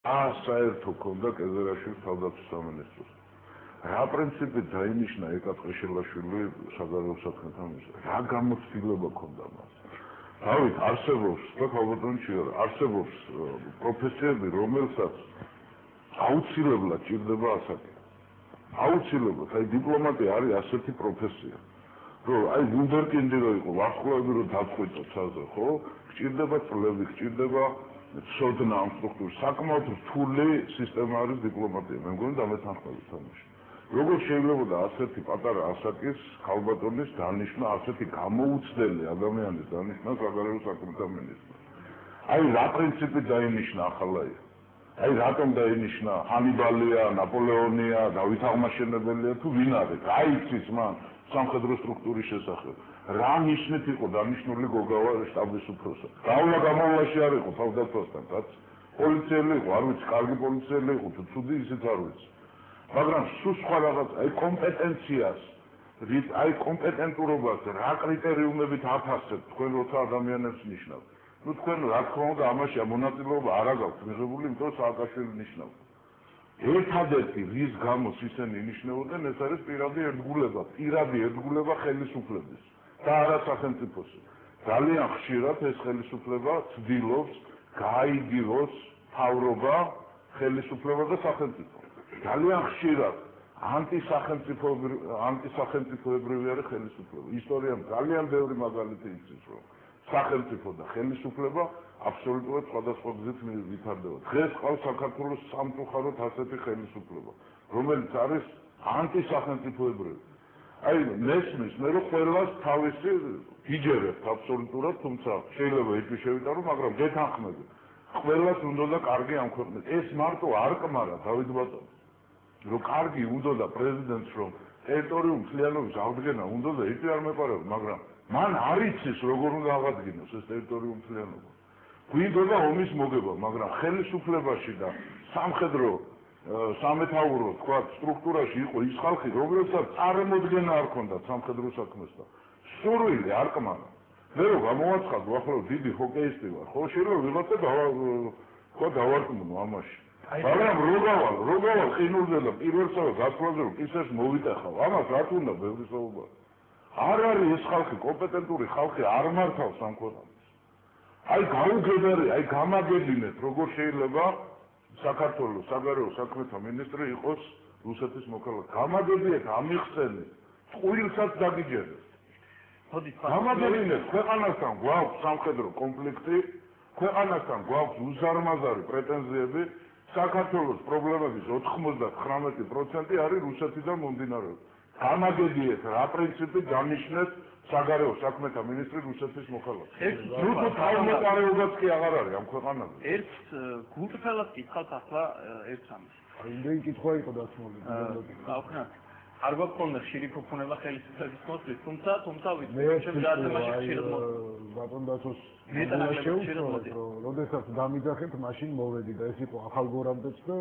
საერთო ქონდა კეზერაშვილის თავდაცვის სამინისტროს. რა პრინციპით დაინიშნა ეკა ტყიშელაშვილი საგარეო საქმეთა მინისტრი? რა გამოცდილება ქონდა მას? დავით, არსებობს, არსებობს პროფესიები, რომელსაც აუცილებლად ჭირდება ასაკი. აუცილებლად, აი დიპლომატია არის ასეთი პროფესია. რომ აი ვუნდერკინდი რო იყო, ვარსკვლავები რო დაწყვიტო ცაზე, ხო? გჭირდება წლები, გჭირდება ცოდნა ამ სტრუქტურის. საკმაოდ რთული სისტემა არის დიპლომატია. მე მგონი დამეთანხმებით თამაში. როგორ შეიძლება ასეთი პატარა ასაკის ქალბატონის დანიშვნა, ასეთი გამოუცდელი ადამიანის დანიშვნა საგარეო საქმეთა მინისტრად? აი რა პრინციპით დაინიშნა ახალაია? აი რატომ დაინიშნა ჰანიბალია, ნაპოლეონია, დავით აღმაშენებელია თუ ვინ არის? რა იცის მან სამხედრო სტრუქტურის შესახებ? რა ნიშნით იყო დანიშნული გოგავა შტაბის უფროსად? გავლა გამოვლაში არ იყო თავდაცვასთან, რაც პოლიციელი იყო, არ ვიცი, კარგი პოლიციელი იყო თუ ცუდი, ისიც არ ვიცი. მაგრამ სულ სხვა რაღაც, აი კომპეტენციას, აი კომპეტენტურობას რა კრიტერიუმებით აფასებთ თქვენ როცა ადამიანებს ნიშნავთ? ნუ თქვენ რა თქმა უნდა ამაში მონაწილეობა არ აქვს მიღებული, იმიტომ რომ სააკაშვილი ნიშნავდა. ერთადერთი რის გამოც ისინი ინიშნებოდნენ, ეს არის პირადი ერთგულება ხელისუფლების და არა სახელმწიფოს. ძალიან ხშირად ეს ხელისუფლება ცდილობს გაიგივოს თავრობა, ხელისუფლება და სახელმწიფო. ძალიან ხშირად ანტისახელმწიფოებრივი არის ხელისუფლება. ისტორიამ ძალიან ბევრი მაგალითი იცის, რომ სახელმწიფო და ხელისუფლება აბსოლუტურად სხვადასხვა გზით ვითარდება. დღეს ყავს საქართველოს სამწუხაროდ ასეთი ხელისუფლება, რომელიც არის ანტისახელმწიფოებრივი. აი მესმის, მე რომ ყველას თავისი იჯერებთ აბსოლუტურად, თუმცა შეიძლება ითქვი შევიტარო, მაგრამ გეთანხმებით. ყველას უნდა და კარგი ამ ქვეყნით. ეს მარტო არ კმარა დავით ბატონო. რომ კარგი უნდა და პრეზიდენტს რომ ტერიტორიულ მთლიანობის აღდგენა უნდა და იცი არ მეპარება, მაგრამ მან არ იცის როგორ უნდა აღადგინოს ეს ტერიტორიული მთლიანობა. გვინდოდა ომის მოგება, მაგრამ ხელისუფლებაში და სამხედრო სამეთაურო თქვა სტრუქტურაში იყო ის ხალხი, რომელსაც წარმოდგენა არ ჰქონდათ სამხედრო საქმესთან. სურვილი არ კმარა. მე რომ გამოვაცხადო, ახლა დიდი ჰოკეისტი ვარ, ხო შეიძლება ვიღაცა დავარწმუნო ამაში. მაგრამ როგავალ ყინულზე და პირველსა და გასვლაზე რომ კისერს მოვიტეხავ, ამას რა თქმა უნდა ბევრი საუბარი. არ არის ეს ხალხი კომპეტენტური ხალხი არ მართავს ამ ქვეყანას. აი გაუგებარი, აი გამაგებინეთ, როგორ შეიძლება საქართველოს საგარეო საქმეთა მინისტრი იყოს რუსეთის მოქალაქე. გამაგებინეთ, ამიხსენეთ, წყვილსაც დაგიჯერეთ. გამაგებინეთ, ქვეყანასთან გვაქვს სამხედრო კონფლიქტი, ქვეყანასთან გვაქვს უზარმაზარი პრეტენზიები. საქართველოს პრობლემების 99% არის რუსეთიდან მომდინარეობს. გამაგებინეთ, რა პრინციპით დანიშნეთ საგარეო საქმეთა მინისტრი რუსეთის მოქალაქე. რუსო თავმოყარეობაც კი აღარ არის ამ ქვეყანაზე. ერთ გულწრფელად კითხავთ ახლა ერთ ამას. იმდენი კითხვა იყო დასმული. არ გვაქვს ხოლმე ხშირი ფუფუნება ხელისუფლების მოსვლის, თუმცა შემდგარდამაში ხშირად მოდის. ბატონ დაცოს შეუძლია, როდესაც დამიძახეთ, მაშინ მოვედი და ეს იყო ახალგორამდეც და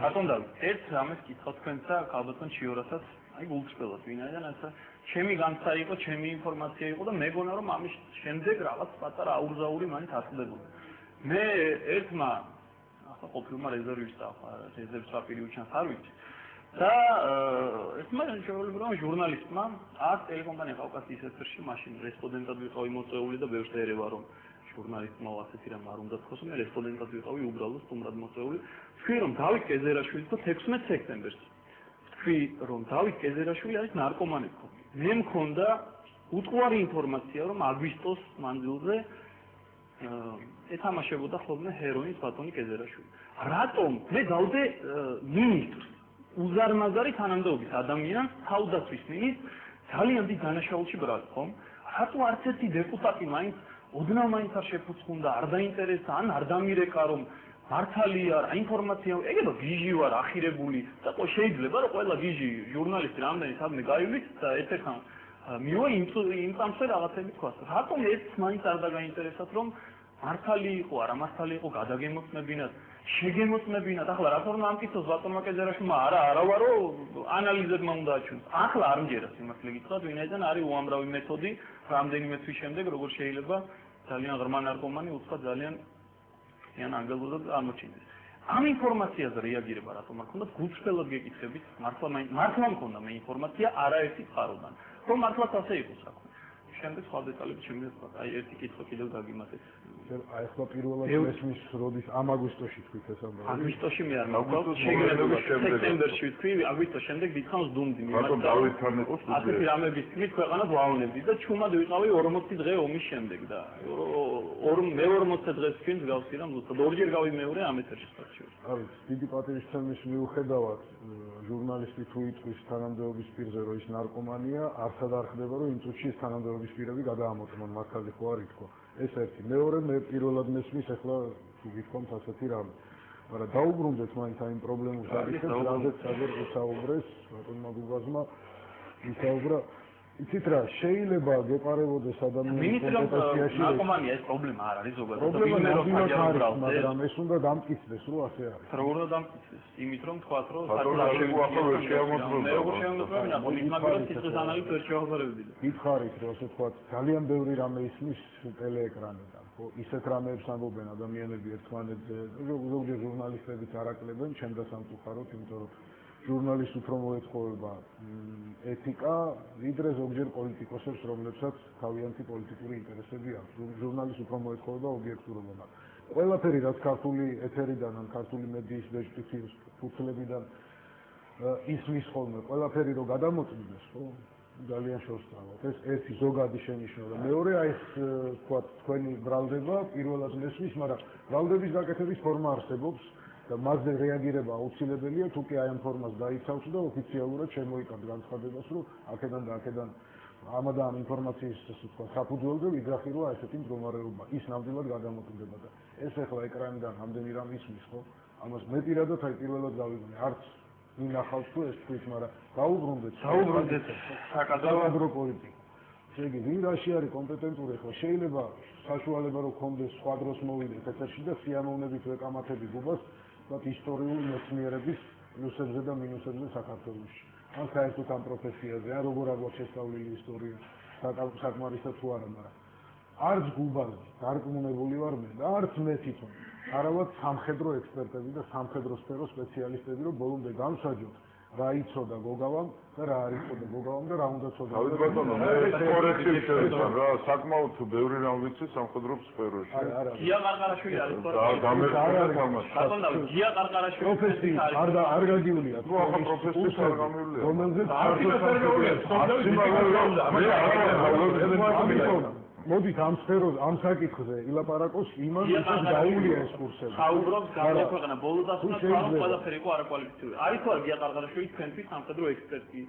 ბატონ დავით, ერთ რამეს კითხავთ თქვენს და ქალბატონ ჩიორასაც, აი გულწრფელად ვინაიდან ასე ჩემი განცდა იყო, ჩემი ინფორმაცია იყო და მეგონა რომ ამის შემდეგ რაღაც პატარა აურზაური მაინც ახლდებოდა. მე ერთმა ახლა ყოფილმა რეზერვის საპირი უჩანს არ ვიცი. და ერთმა შეულებრივმა ჟურნალისტმა აქ ტელეკომპანია კავკასიის ეთერში მაშინ რესპონდენტად ვიყავი მოწვეული და ბევრს ერევა რომ ჟურნალისტმა ასეთი რამ არ უნდა თქოს, მე რესპონდენტად ვიყავი უბრალოდ სტუმრად მოწვეული. თქვი რომ დავით კეზერაშვილი და 16 სექტემბერს თქვი რომ დავით კეზერაშვილი არის ნარკომანი. მე მქონდა უტყუარი ინფორმაცია რომ აგვისტოს მანძილზე ეთამაშებოდა ხოლმე ჰეროინის ბატონი კეზერაშვილი. რატომ მე გავდე მინისტრს უზარმაზარი თანამდებობის ადამიანს თავდაცვის მინისტრს ძალიან დიდ დანაშაულში ბრალს ხომ? რატო არც ერთი დეპუტატი მაინც ოდნავ მაინც არ შეფუძხუნდა, არ დაინტერესდა, ან არ დამირეკა რომ მართალია რა ინფორმაცია, ეგება გიჟი ვარ, ახირებული და შეიძლება რომ ყველა გიჟი ჟურნალისტი რამდენი სადმე გაივლით და ეთერთან მივა იმ წამსვე რაღაცები თქვას. რატომ ეს მაინც არ დაგაინტერესათ რომ მართალი იყო, არა მართალი იყო, გადაგემოწმებინათ, შეგემოწმებინათ. ახლა რა თქმა უნდა ამ კითხავს ბატონმა კეზერაშვილმა არა ვარო ანალიზებმა უნდა აჩვენოს. ახლა არ მჯერას იმას ლეგიტიმად, ვინაიდან არის უამრავი მეთოდი, რამდენიმე თვის შემდეგ როგორ შეიძლება ძალიან ღრმა ნარკომანი უცხო ძალიან იან ანგელოზად აღმოჩინდეს. ამ ინფორმაციაზე რეაგირება რატომ არ ქონდათ? გულწრფელად გეკითხებით, მართლა მქონდა მე ინფორმაცია არაერთი წყაროდან. რომ მართლაც ასე იყო საქმე. შემდეგ სხვა დეტალები შემიძლია აი ერთი კითხვა კიდევ დაგიმატეთ. აი ახლა პირველად მესმის როდის ამ აგვისტოში თქვით ეს ამბავი. აგვისტოში მე არ მოგწევს, შეიძლება სექტემბერში ვთქვი, აგვისტოს შემდეგ დიდხანს დუმდი მე. რატომ დავითთან იყო სტუდიაში? ასეთი რამების თქმით ქვეყანას ვავნებდი და ჩუმად ვიყავი 40 დღე ომის შემდეგ და მე 40 დღეს თქვენ გავსი რა მოხდა. ორჯერ გავიმეორე ამ ეთერში სტატიში. არის დიდი პატრიოტიზმის მიუხედავად ჟურნალისტი თუ იტყვის თანამდებობის პირზე რომ ის ნარკომანია, არსად არ ხდება რომ იმ წუთში ეს თანამდებობის პირები გადაამოწმონ მართალი ხო არ ითქვა. ეს ერთი. მეორე მე პირველად მესმის ახლა თუ გითხოვთ ასეთი რამე. მაგრამ დაუბრუნდეთ მაინც აი იმ პრობლემებს საკითხებს, რაზეც საუბრეს ბატონმა გუგაზმა, ისაუბრა. იცით რა, შეიძლება გეყარებოდეს ადამიანის კომპეტენციაში. ნარკომანია ეს პრობლემა არ არის ზოგადად. მაგრამ ეს უნდა დამტკიცდეს, რომ ასე არის. როგორ უნდა დამტკიცდეს? იმით რომ თქვათ, რომ მე როგორ შემოწმებინა, რომ იმაგრად სიტყვის ანალიზს ვერ შევახმარებდი. გითხარით, რომ ასე თქვათ, ძალიან ბევრი რამე ისმის ტელეეკრანიდან, ხო? ისეთ რამეებს ამბობენ ადამიანები ერთმანეთზე, ზოგჯერ ჟურნალისტებიც არაკლებენ, ჩემ და სამწუხაროდ, იმიტომ რომ ჟურნალისტს უფრო მოეწყობა ეთიკა, ვიდრე ზოგჯერ პოლიტიკოსებს, რომლებსაც თავიანთი პოლიტიკური ინტერესები აქვს. ჟურნალისტს უფრო მოეწყობა ობიექტურობა, მაგრამ ყველაფერი, რაც ქართული ეთერიდან ან ქართული მედიის ბეჭდვითის ფურცლებიდან ისმის ხოლმე, ყველაფერი რომ გადამოწმდეს, ხო? ძალიან შეუსწავლოთ. ეს ერთი ზოგადი შენიშვნა. მეორე აი ეს თქვათ თქვენი ბრალდება პირველად მესმის, მაგრამ ბრალდების გაკეთების ფორმა არსებობს. და მასზე რეაგირება აუცილებელია, თუ კი აი ამ ფორმას დაიცავს და ოფიციალურად შემოიტანს განცხადებას, რომ აქედან და აქედან ამ და ამ ინფორმაციის თქვა საფუძველზე ვიძახი, რომ აი ესეთი მდგომარეობა ის ნამდვილად გადამოწმდება და ეს ახლა ეკრანიდან ამდენი რამ ისმის, ხო? ამას მე პირადად აი პირველად გავიგონე, არც მინახავს თუ ეს თქვით, მაგრამ დაუბრუნდეთ საკადრო პოლიტიკა. შეგი ვინ რაში არის კომპეტენტური, ხო შეიძლება საშუალება რომ კონდეს სხვა დროს მოვიდეთ ეთერში და სიამოვნებით ვეკამათები გუბას მათ ისტორიული მეცნიერების პლუსებზე და მინუსებზე საქართველოში. ან საერთოდ ამ პროფესიაზე, ან როგორ აგვაქვს შესწავლილი ისტორია, საკმარისად თუ არა, მაგრამ არც გუბაზე გარკვეული ვარ მე და არც მე თვითონ. არავად სამხედრო ექსპერტები და სამხედრო სფეროს სპეციალისტები, რომ ბოლომდე განსაჯოთ რა იცოდა გოგავამ და რა არ იცოდა გოგავამ და რა უნდა ცოდნა. თავით ბატონო, მე კორექტივ შევიცან რა, საკმაოდ ბევრი რამ ვიცი სამხედრო სფეროში. გია ყარყარაშვილი არის ბატონო, გია ყარყარაშვილი პროფესიის არ გაგიულია. თუ ახლა პროფესიის არ გამივლია. რომელზეც მოდით ამ სფეროს, ამ საკითხზე ილაპარაკოს იმან, ვისაც გაუვლია ეს კურსები. საუბრობს გარდა ქვეყანა, ბოლო დასვენად ყველაფერი იყო არაკვალიფიციური. არის თუ არა გია ყარყარაშვილი თქვენთვის სამხედრო ექსპერტი,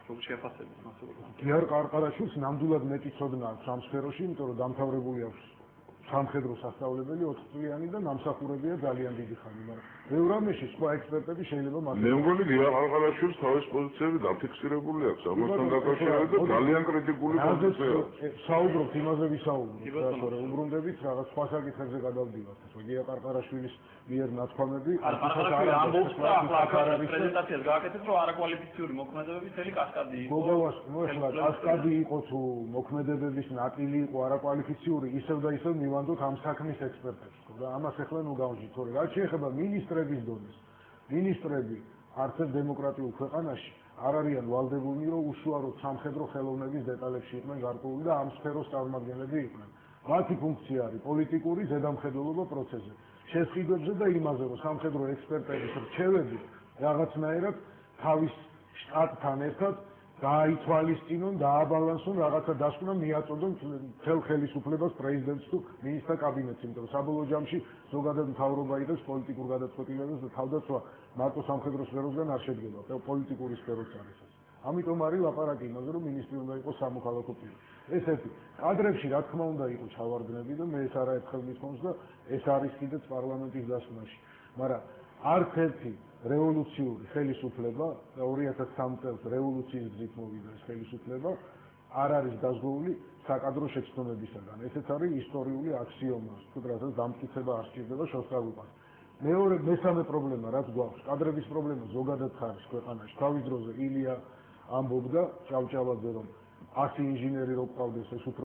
როგორ შეფასებით მასწავლებლად? გია ყარყარაშვილს ნამდვილად მეტი ცოდნა აქვს ამ სფეროში, იმიტომ რომ დამთავრებული აქვს სამხედრო სასწავლებელი 4 წლიანი და ნამსახურებია ძალიან დიდი ხანი, მაგრამ ბევრ რამეში სხვა ექსპერტები შეიძლება მე მგონი გია ყარყარაშვილს თავის პოზიციები დაფიქსირებული აქვს ამასთან დაკავშირებით და ძალიან კრიტიკული პოზიციაა. საუბრობთ იმაზე ვისაუბროთ, რა უბრუნდებით რაღაც სხვა საკითხებზე გადავდივართ. გია ყარყარაშვილის მიერ ნათქვამები ყარყარაშვილი ამბობს და ახლა პრეზენტაციას გააკეთეთ, რომ არაკვალიფიციური მოქმედებების მთელი კასკადი იყო. გოგოვას მოეხლა კასკადი იყო თუ მოქმედებების ნაწილი იყო არაკვალიფიციური, ისევ და ისევ მივანდოთ ამ საქმის ექსპერტებს, ხო და ამას ახლა ნუ გავუჟით, თორე რაც შეეხება მინისტრების დონეს. მინისტრები არც ერთ დემოკრატიულ ქვეყანაში არ არიან ვალდებულნი, რომ უშუალოდ სამხედრო ხელოვნების დეტალებში იყვნენ გარკვეული და ამ სფეროს წარმომადგენლები იყვნენ. მათი ფუნქცია არის პოლიტიკური ზედამხედველობა პროცესზე. შესყიდვებზე და იმაზე, რომ სამხედრო ექსპერტების რჩევები რაღაცნაირად თავის შტატთან ერთად გაითვალისწინონ, დააბალანსონ, რაღაცა დასკვნან, მიაწოდონ მთელ ხელისუფლებას პრეზიდენტს თუ მინისტრთა კაბინეტს, იმიტომ რომ საბოლოო ჯამში ზოგადად მთავრობა იღებს პოლიტიკურ გადაწყვეტილებებს და თავდაცვა მარტო სამხედრო სფეროსგან არ შედგება, პოლიტიკური სფეროც არის ეს. ამიტომ არის ლაპარაკი იმაზე, რომ მინისტრი უნდა იყოს სამოქალაქო პირი. ეს ერთი. კადრებში რა თქმა უნდა იყო ჩავარდნები და მე ეს არაერთხელ მithkomს და ეს არის კიდეც პარლამენტის დასკვნაში. მაგრამ არც ერთი რევოლუციური ხელისუფლება და 2003 წელს რევოლუციის გზით მოვიდა ეს ხელისუფლება არ არის დაზღვეული საკადრო შეცდომებისაგან. ესეც არის ისტორიული აქსიომა, თუ რასაც დამტკიცება არ სჭირდება შევსწავლოთ. მესამე პრობლემა რაც გვაქვს, კადრების პრობლემა ზოგადად ხარს ქვეყანაში. თავის დროზე ილია ამბობდა ჭავჭავაძე რომ 100 ინჟინერი რო ყავდეს ეს უფრო